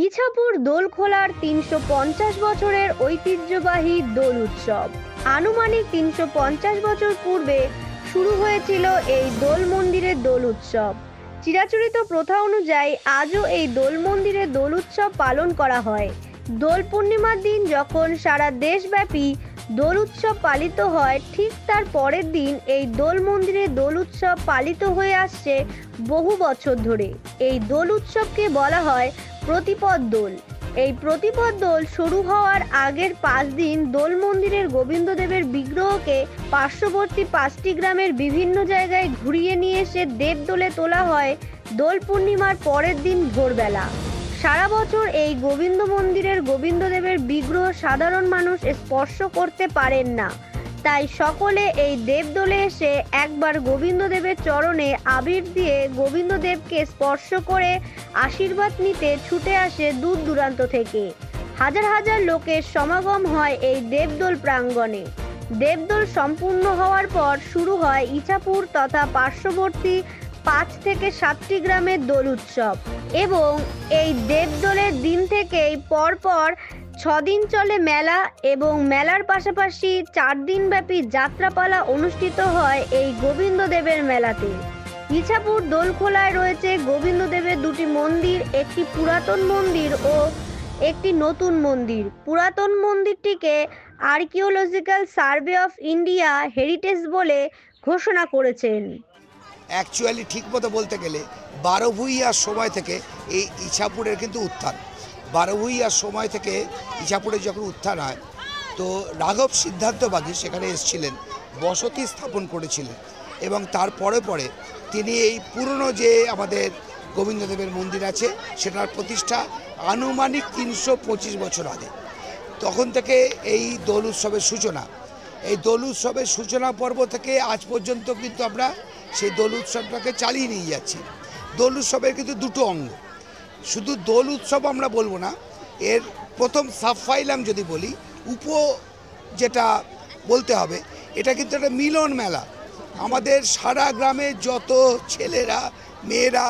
ইছাপুর দোলখোলার ৩৫০ বছরের ঐতিহ্যবাহী দোল উৎসব। আনুমানিক ৩৫০ বছর পূর্বে শুরু হয়েছিল এই দোল মন্দিরের দোল উৎসব। চিরাচরিত প্রথা অনুযায়ী আজও এই দোল মন্দিরে দোল উৎসব পালন করা হয়। দোল পূর্ণিমার দিন যখন সারা দেশব্যাপী দোল উৎসব পালিত হয়, ঠিক তার পরের দিন এই দোল মন্দিরে দোল উৎসব পালিত হয়ে আসছে বহু বছর ধরে। এই দোল উৎসবকে বলা হয় প্রতিপদ দোল। এই প্রতিপদ দোল শুরু হওয়ার আগের 5 দিন দোল মন্দিরের গোবিন্দদেবের বিগ্রহকে পার্শ্ববর্তী 5টি গ্রামের বিভিন্ন জায়গায় ঘুরিয়ে নিয়ে এসে দেবদোলে তোলা হয় দোল পূর্ণিমার পরের দিন ভোরবেলা। সারা বছর এই গোবিন্দ মন্দিরের গোবিন্দদেবের বিগ্রহ সাধারণ মানুষ স্পর্শ করতে পারেন না, তাই সকলে এই দেবদোলে এসে একবার গোবিন্দদেবের চরণে আবির দিয়ে গোবিন্দদেবকে স্পর্শ করে আশীর্বাদ নিতে ছুটে আসে দূর দূরান্ত থেকে। হাজার হাজার লোকের সমাগম হয় এই দেবদোল প্রাঙ্গণে। দেবদোল সম্পূর্ণ হওয়ার পর শুরু হয় ইছাপুর তথা পার্শ্ববর্তী 5 থেকে 7টি গ্রামের দোল উৎসব এবং এই দেবদোলের দিন থেকেই পরপর 6 দিন চলে মেলা এবং মেলার পাশাপাশি 4 দিন ব্যাপী যাত্রাপালা অনুষ্ঠিত হয় এই গোবিন্দদেবের মেলাতে। ইছাপুর দোলখোলায় রয়েছে গোবিন্দদেবের 2টি মন্দির, একটি পুরাতন মন্দির ও একটি নতুন মন্দির। পুরাতন মন্দিরটিকে archaeological survey of India heritage বলে ঘোষণা করেছেন। অ্যাকচুয়ালি ঠিক মতো বলতে গেলে 12 ভূঁইয়ার সময় থেকে এই ইছাপুরের কিন্তু উত্থান। 12 ভূঁইয়ার সময় থেকে ইছাপুরের যখন উত্থান হয়, তো রাঘব সিদ্ধান্তবাগী সেখানে এসেছিলেন, বসতি স্থাপন করেছিলেন এবং তার পরে পরে তিনি এই পুরনো যে আমাদের গোবিন্দদেবের মন্দির আছে সেটার প্রতিষ্ঠা আনুমানিক 325 বছর আগে। তখন থেকে এই দোল উৎসবের সূচনা। এই দোল উৎসবের সূচনা পর্ব থেকে আজ পর্যন্ত কিন্তু আমরা সেই দোল উৎসবটাকে চালিয়ে নিয়ে যাচ্ছি। দোল উৎসবের কিন্তু 2টো অঙ্গ। শুধু দোল উৎসব আমরা বলবো না, এর প্রথম সাবফাইলাম যদি বলি, যেটা বলতে হবে, এটা কিন্তু একটা মিলন মেলা। আমাদের সারা গ্রামে যত ছেলেরা মেয়েরা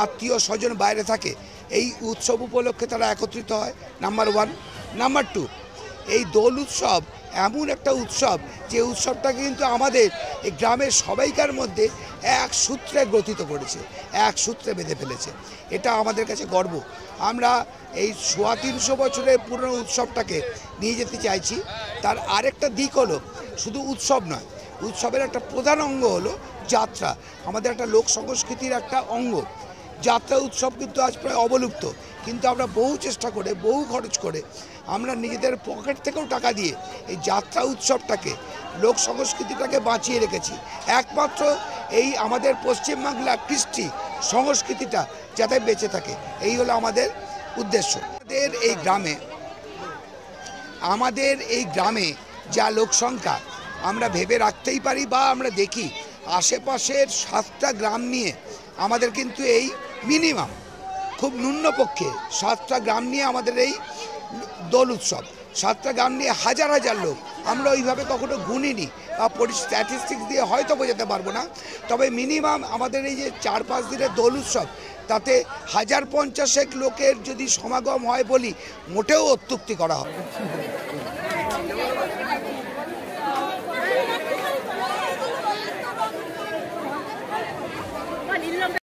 আত্মীয় স্বজন বাইরে থাকে, এই উৎসব উপলক্ষে তারা একত্রিত হয়, নাম্বার 1। নাম্বার 2, এই দোল উৎসব এমন একটা উৎসব যে উৎসবটাকে কিন্তু আমাদের এই গ্রামের সবাইকার মধ্যে এক সূত্রে গ্রথিত করেছে, এক সূত্রে বেঁধে ফেলেছে। এটা আমাদের কাছে গর্ব। আমরা এই 350 বছরের পুরনো উৎসবটাকে নিয়ে যেতে চাইছি। তার আরেকটা দিক হলো শুধু উৎসব নয়, উৎসবের একটা প্রধান অঙ্গ হলো যাত্রা। আমাদের একটা লোক সংস্কৃতির একটা অঙ্গ। যাত্রা উৎসব কিন্তু আজ প্রায় অবলুপ্ত, কিন্তু আমরা বহু চেষ্টা করে বহু খরচ করে আমরা নিজেদের পকেট থেকেও টাকা দিয়ে এই যাত্রা উৎসবটাকে লোক সংস্কৃতিটাকে বাঁচিয়ে রেখেছি। একমাত্র এই আমাদের পশ্চিমবাংলার কৃষ্টি সংস্কৃতিটা যাতে বেঁচে থাকে, এই হলো আমাদের উদ্দেশ্য। আমাদের এই গ্রামে যা লোক সংখ্যা আমরা ভেবে রাখতেই পারি বা আমরা দেখি, আশেপাশের 7টা গ্রাম নিয়ে আমাদের কিন্তু এই মিনিমাম খুব ন্যূনপক্ষে 7টা গ্রাম নিয়ে আমাদের এই দোল উৎসব। 7টা গ্রাম নিয়ে হাজার হাজার লোক। আমরা ওইভাবে কখনো গুনিনি বা স্ট্যাটিস্টিক্স দিয়ে হয়তো বোঝাতে পারবো না, তবে মিনিমাম আমাদের এই যে 4-5 দিনের দোল উৎসব, তাতে 1050 লোকের যদি সমাগম হয় বলি মোটেও অত্যুক্তি করা হবে।